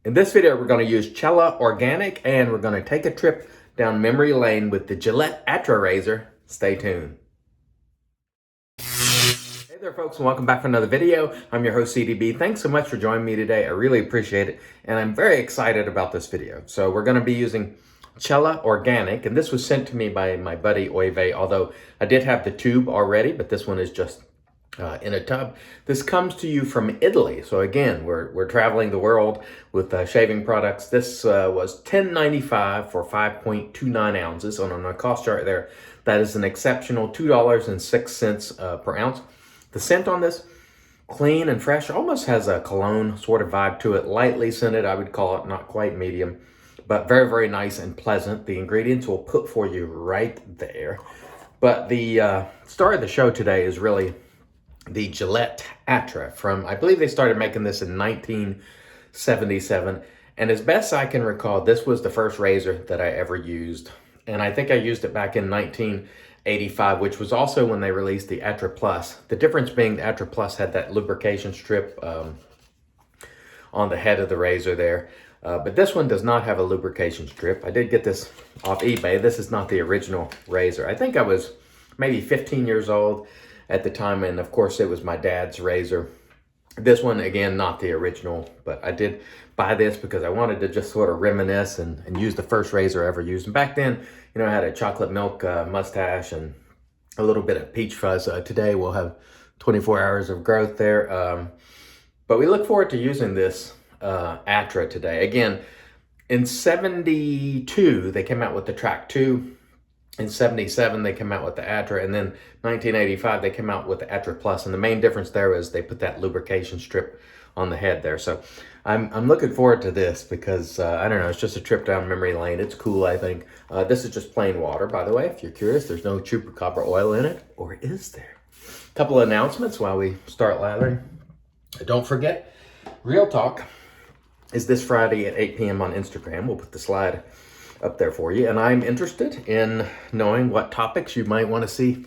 In this video, we're going to use Cella Organic, and we're going to take a trip down memory lane with the Gillette Atra razor. Stay tuned. Hey there, folks, and welcome back for another video. I'm your host, CDB. Thanks so much for joining me today. I really appreciate it, and I'm very excited about this video. So we're going to be using Cella Organic, and this was sent to me by my buddy Rudy Vey, although I did have the tube already, but this one is just in a tub. This comes to you from Italy. So again, we're traveling the world with shaving products. This was $10.95 for 5.29 ounces on a cost chart there. That is an exceptional $2.06 per ounce. The scent on this, clean and fresh, almost has a cologne sort of vibe to it. Lightly scented, I would call it, not quite medium, but very, very nice and pleasant. The ingredients we'll put for you right there. But the star of the show today is really the Gillette Atra from, I believe they started making this in 1977. And as best I can recall, this was the first razor that I ever used. And I think I used it back in 1985, which was also when they released the Atra Plus. The difference being the Atra Plus had that lubrication strip on the head of the razor there. But this one does not have a lubrication strip. I did get this off eBay. This is not the original razor. I think I was maybe 15 years old at the time, and of course it was my dad's razor. This one, again, not the original, but I did buy this because I wanted to just sort of reminisce and use the first razor I ever used. And back then, you know, I had a chocolate milk mustache and a little bit of peach fuzz. Today we'll have 24 hours of growth there. But we look forward to using this Atra today. Again, in 72, they came out with the Track 2. In 77, they came out with the Atra, and then 1985, they came out with the Atra Plus. And the main difference there is they put that lubrication strip on the head there. So I'm looking forward to this because, I don't know, it's just a trip down memory lane. It's cool, I think. This is just plain water, by the way, if you're curious. There's no chupacabra oil in it, or is there? A couple of announcements while we start lathering. Don't forget, Real Talk is this Friday at 8 p.m. on Instagram. We'll put the slide up there for you, and I'm interested in knowing what topics you might want to see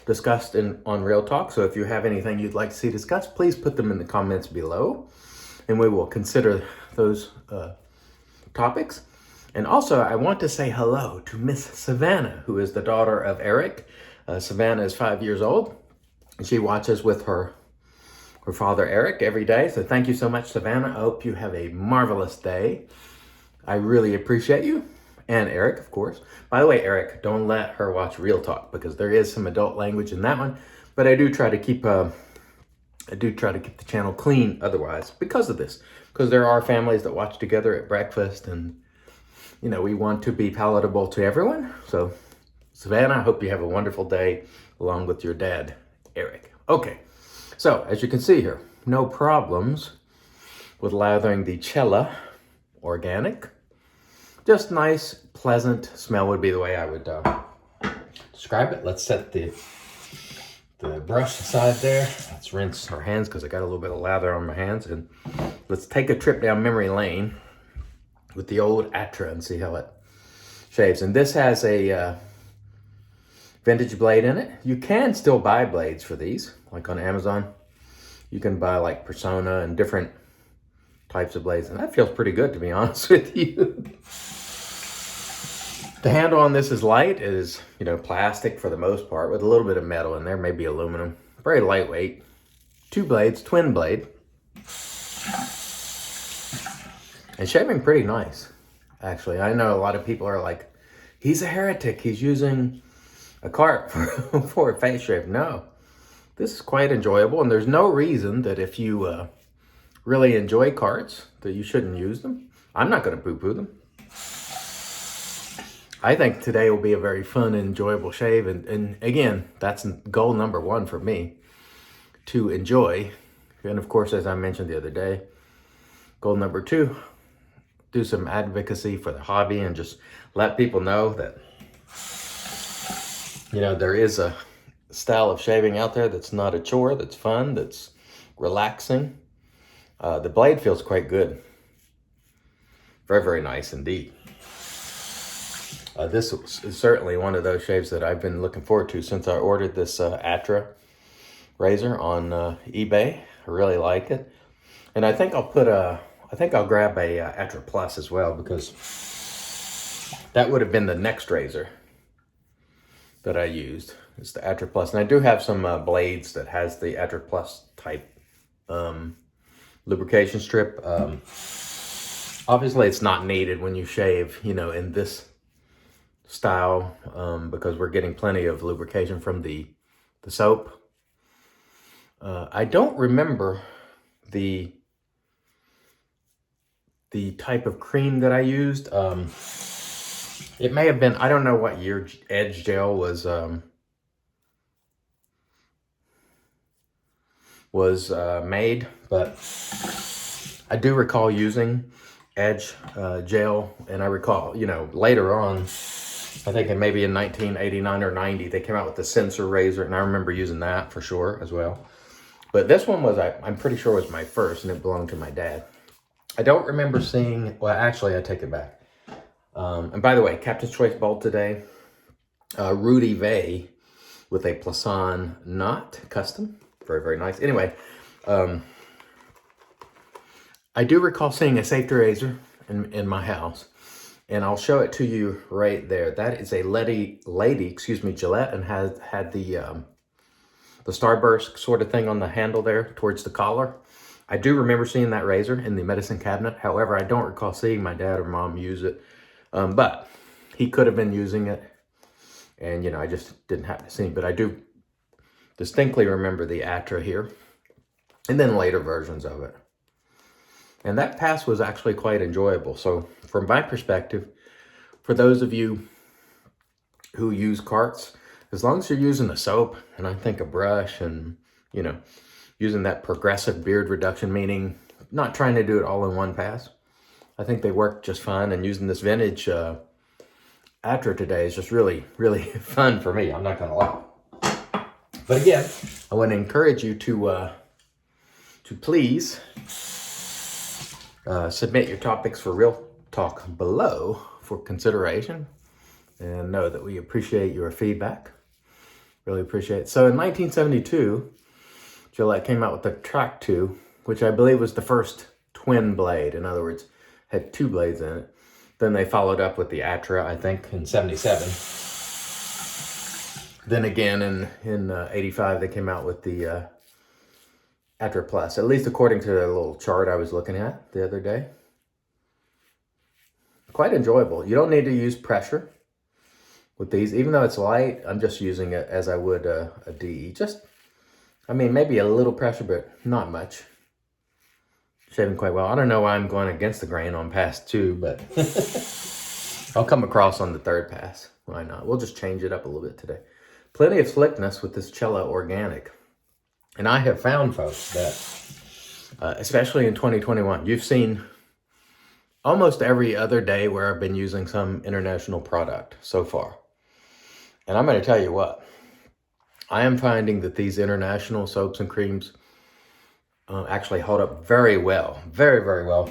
discussed on Real Talk. So if you have anything you'd like to see discussed, please put them in the comments below, and we will consider those topics. And also, I want to say hello to Miss Savannah, who is the daughter of Eric. Savannah is 5 years old. She watches with her father Eric every day. So thank you so much, Savannah. I hope you have a marvelous day. I really appreciate you. And Eric, of course. By the way, Eric, don't let her watch Real Talk because there is some adult language in that one. But I do try to keep the channel clean otherwise because of this. Because there are families that watch together at breakfast, and you know, we want to be palatable to everyone. So, Savannah, I hope you have a wonderful day along with your dad, Eric. Okay, so as you can see here, no problems with lathering the Cella Organic. Just nice, pleasant smell would be the way I would describe it. Let's set the brush aside there. Let's rinse our hands because I got a little bit of lather on my hands. And let's take a trip down memory lane with the old Atra and see how it shaves. And this has a vintage blade in it. You can still buy blades for these, like on Amazon. You can buy like Persona and different types of blades, and that feels pretty good, to be honest with you. The handle on this is light. It is, you know, plastic for the most part with a little bit of metal in there, maybe aluminum. Very lightweight. Two blades, twin blade. And shaving pretty nice, actually. I know a lot of people are like, he's a heretic. He's using a cart for a face shave. No, this is quite enjoyable, and there's no reason that if you really enjoy carts that you shouldn't use them. I'm not going to poo-poo them. I think today will be a very fun and enjoyable shave. And again, that's goal number one for me, to enjoy. And of course, as I mentioned the other day, goal number two, do some advocacy for the hobby and just let people know that, you know, there is a style of shaving out there that's not a chore, that's fun, that's relaxing. The blade feels quite good. Very, very nice indeed. This is certainly one of those shaves that I've been looking forward to since I ordered this Atra razor on eBay. I really like it. And I think I'll put a I think I'll grab a Atra Plus as well, because that would have been the next razor that I used. It's the Atra Plus. And I do have some blades that has the Atra Plus type lubrication strip. Obviously, it's not needed when you shave, you know, in this style, because we're getting plenty of lubrication from the soap. I don't remember the type of cream that I used. It may have been, I don't know what year Edge Gel was made, but I do recall using Edge Gel, and I recall, you know, later on, I think maybe in 1989 or 90, they came out with the sensor razor, and I remember using that for sure as well. But this one was, I'm pretty sure was my first, and it belonged to my dad. I don't remember seeing, well, actually, I take it back. And by the way, Captain's Choice bowl today, Rudy Vey with a Plasan knot custom. Very, very nice. Anyway, I do recall seeing a safety razor in my house, and I'll show it to you right there. That is a lady, Gillette, and had the starburst sort of thing on the handle there towards the collar. I do remember seeing that razor in the medicine cabinet. However, I don't recall seeing my dad or mom use it. But he could have been using it, and, you know, I just didn't happen to see him. But I do distinctly remember the Atra here, and then later versions of it. And that pass was actually quite enjoyable. So from my perspective, for those of you who use carts, as long as you're using a soap, and I think a brush, and, you know, using that progressive beard reduction, meaning not trying to do it all in one pass, I think they work just fine. And using this vintage Atra today is just really, really fun for me. I'm not going to lie. But again, I want to encourage you to please submit your topics for Real Talk below for consideration, and know that we appreciate your feedback. Really appreciate it. So in 1972, Gillette came out with the Track 2, which I believe was the first twin blade. In other words, had two blades in it. Then they followed up with the Atra, I think, in 77. Then again, in 85, they came out with the Atra Plus, at least according to the little chart I was looking at the other day. Quite enjoyable. You don't need to use pressure with these. Even though it's light, I'm just using it as I would a DE. Just, I mean, maybe a little pressure, but not much. Shaving quite well. I don't know why I'm going against the grain on pass 2, but I'll come across on the third pass. Why not? We'll just change it up a little bit today. Plenty of slickness with this Cella Organic. And I have found, folks, that especially in 2021, you've seen almost every other day where I've been using some international product so far. And I'm going to tell you what, I am finding that these international soaps and creams actually hold up very well, very, very well,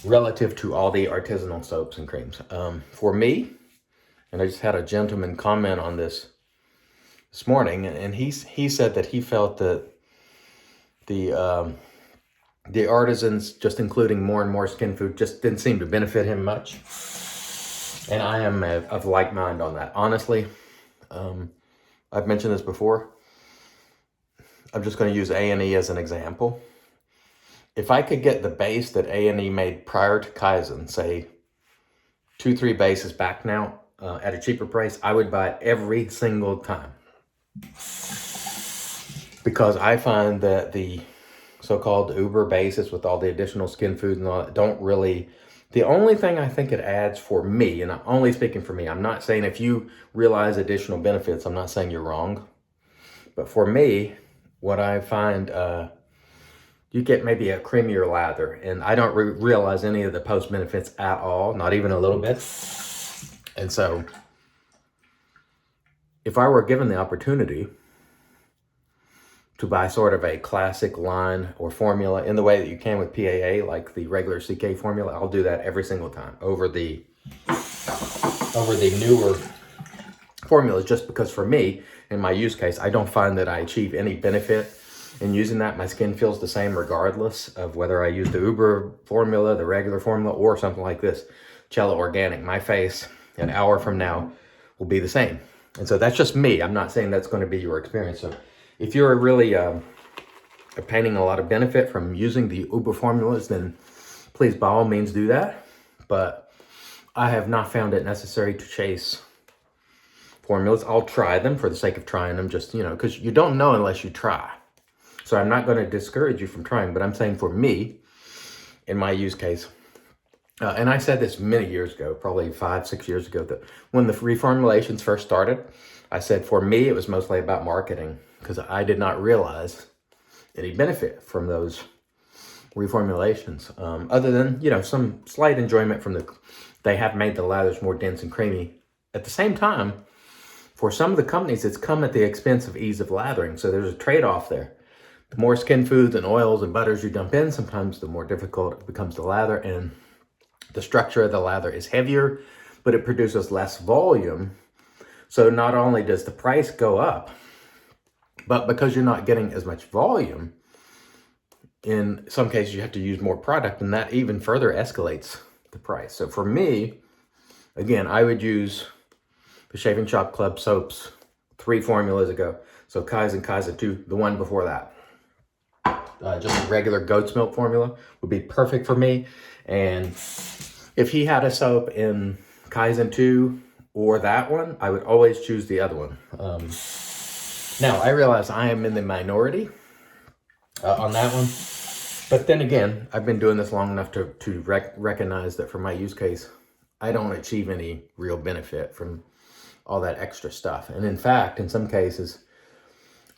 relative to all the artisanal soaps and creams. For me, and I just had a gentleman comment on this morning, and he said that he felt that the artisans, just including more and more skin food, just didn't seem to benefit him much. And I am of like mind on that. Honestly, I've mentioned this before. I'm just going to use A&E as an example. If I could get the base that A&E made prior to Kaizen, say 2-3 bases back now at a cheaper price, I would buy it every single time. Because I find that the so-called Uber bases with all the additional skin foods and all that don't really, the only thing I think it adds for me, and I'm only speaking for me, I'm not saying if you realize additional benefits, I'm not saying you're wrong. But for me, what I find, you get maybe a creamier lather, and I don't realize any of the post benefits at all, not even a little bit. And so, if I were given the opportunity to buy sort of a classic line or formula in the way that you can with PAA, like the regular CK formula, I'll do that every single time over the newer formulas, just because for me, in my use case, I don't find that I achieve any benefit And using that, my skin feels the same regardless of whether I use the Uber formula, the regular formula, or something like this, Cella Organic. My face, an hour from now, will be the same. And so that's just me. I'm not saying that's going to be your experience. So if you're really obtaining a lot of benefit from using the Uber formulas, then please, by all means, do that. But I have not found it necessary to chase formulas. I'll try them for the sake of trying them, just, because you don't know unless you try. So I'm not going to discourage you from trying, but I'm saying for me, in my use case, and I said this many years ago, probably 5-6 years ago, that when the reformulations first started, I said for me, it was mostly about marketing because I did not realize any benefit from those reformulations, other than, some slight enjoyment from they have made the lathers more dense and creamy. At the same time, for some of the companies, it's come at the expense of ease of lathering. So there's a trade-off there. The more skin foods and oils and butters you dump in, sometimes the more difficult it becomes to lather, and the structure of the lather is heavier, but it produces less volume. So not only does the price go up, but because you're not getting as much volume, in some cases you have to use more product, and that even further escalates the price. So for me, again, I would use the Shaving Shop Club soaps 3 formulas ago. So Kaizen, Kaizen 2, the one before that. Just a regular goat's milk formula would be perfect for me. And if he had a soap in Kaizen 2 or that one, I would always choose the other one. Now, I realize I am in the minority on that one. But then again, I've been doing this long enough to recognize that for my use case, I don't achieve any real benefit from all that extra stuff. And in fact, in some cases,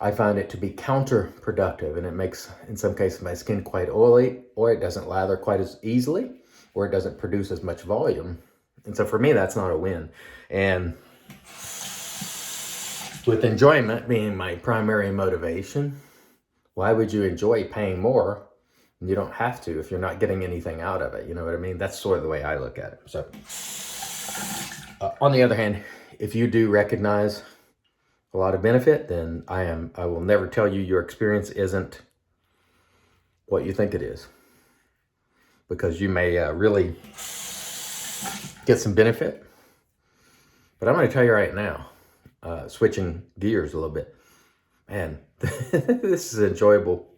I find it to be counterproductive, and it makes, in some cases, my skin quite oily, or it doesn't lather quite as easily, or it doesn't produce as much volume. And so for me, that's not a win. And with enjoyment being my primary motivation, why would you enjoy paying more? You don't have to if you're not getting anything out of it. You know what I mean? That's sort of the way I look at it. So on the other hand, if you do recognize a lot of benefit, then I will never tell you your experience isn't what you think it is, because you may really get some benefit. But I'm going to tell you right now, switching gears a little bit, man, this is enjoyable.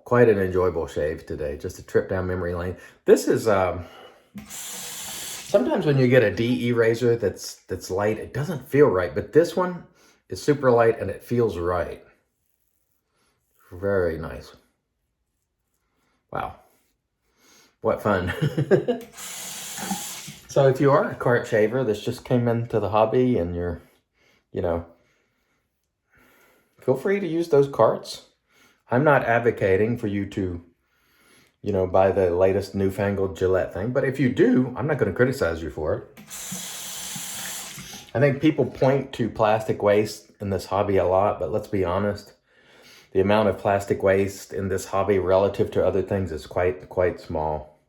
Quite an enjoyable shave today. Just a trip down memory lane. This is sometimes when you get a DE razor that's light, it doesn't feel right, but this one is super light and it feels right. Very nice. Wow. What fun. So if you are a cart shaver that's just came into the hobby and you're, feel free to use those carts. I'm not advocating for you to, buy the latest newfangled Gillette thing. But if you do, I'm not going to criticize you for it. I think people point to plastic waste in this hobby a lot, but let's be honest. The amount of plastic waste in this hobby relative to other things is quite small.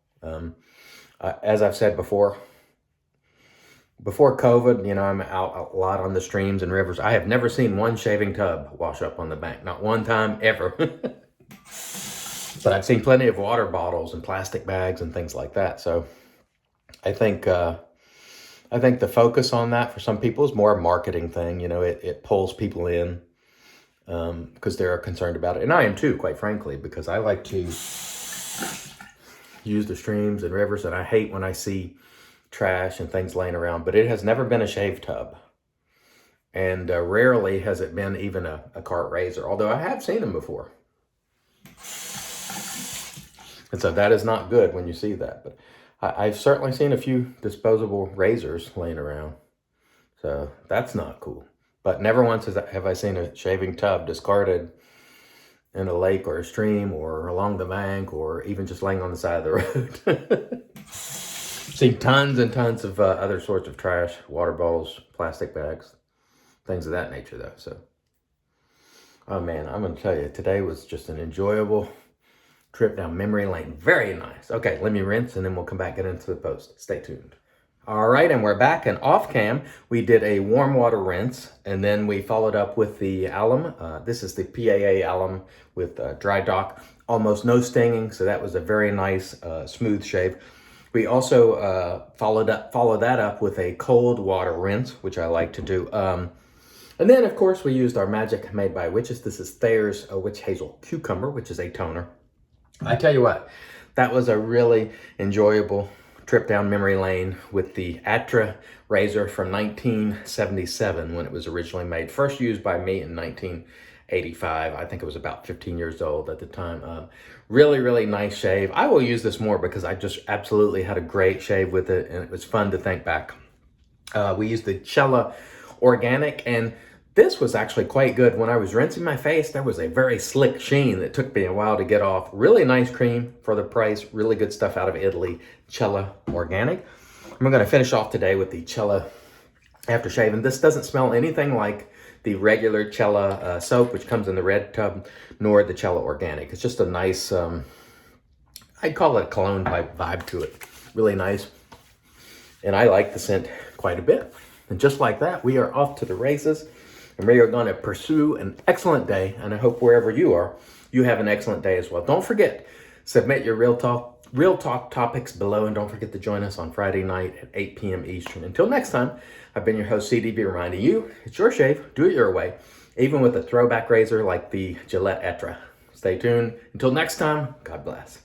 As I've said before COVID, I'm out a lot on the streams and rivers. I have never seen one shaving tub wash up on the bank. Not one time ever. But I've seen plenty of water bottles and plastic bags and things like that. So I think the focus on that for some people is more a marketing thing. It pulls people in because they're concerned about it. And I am too, quite frankly, because I like to use the streams and rivers, and I hate when I see trash and things laying around, but it has never been a shave tub. And rarely has it been even a cart razor, although I have seen them before. And so that is not good when you see that. But I've certainly seen a few disposable razors laying around. So that's not cool. But never once have I seen a shaving tub discarded in a lake or a stream or along the bank or even just laying on the side of the road. Seen tons and tons of other sorts of trash, water bottles, plastic bags, things of that nature though. So, oh man, I'm going to tell you, today was just an enjoyable trip down memory lane. Very nice. Okay, let me rinse and then we'll come back and get into the post. Stay tuned. All right, and we're back, and off cam, we did a warm water rinse, and then we followed up with the alum. This is the PAA alum with dry dock, almost no stinging, so that was a very nice, smooth shave. We also followed that up with a cold water rinse, which I like to do. And then, of course, we used our Magic Made by Witches. This is Thayer's Witch Hazel Cucumber, which is a toner. I tell you what, that was a really enjoyable trip down memory lane with the Atra razor from 1977 when it was originally made. First used by me in 1985. I think it was about 15 years old at the time. Really, really nice shave. I will use this more because I just absolutely had a great shave with it, and it was fun to think back. We used the Cella Organic, and this was actually quite good. When I was rinsing my face, there was a very slick sheen that took me a while to get off. Really nice cream for the price. Really good stuff out of Italy. Cella Organic. I'm going to finish off today with the Cella aftershave. And this doesn't smell anything like the regular Cella soap, which comes in the red tub, nor the Cella Organic. It's just a nice, I'd call it a cologne type vibe to it. Really nice. And I like the scent quite a bit. And just like that, we are off to the races. And we are going to pursue an excellent day. And I hope wherever you are, you have an excellent day as well. Don't forget, submit your Real Talk topics below. And don't forget to join us on Friday night at 8 p.m. Eastern. Until next time, I've been your host, CDB, reminding you, it's your shave. Do it your way. Even with a throwback razor like the Gillette Atra. Stay tuned. Until next time, God bless.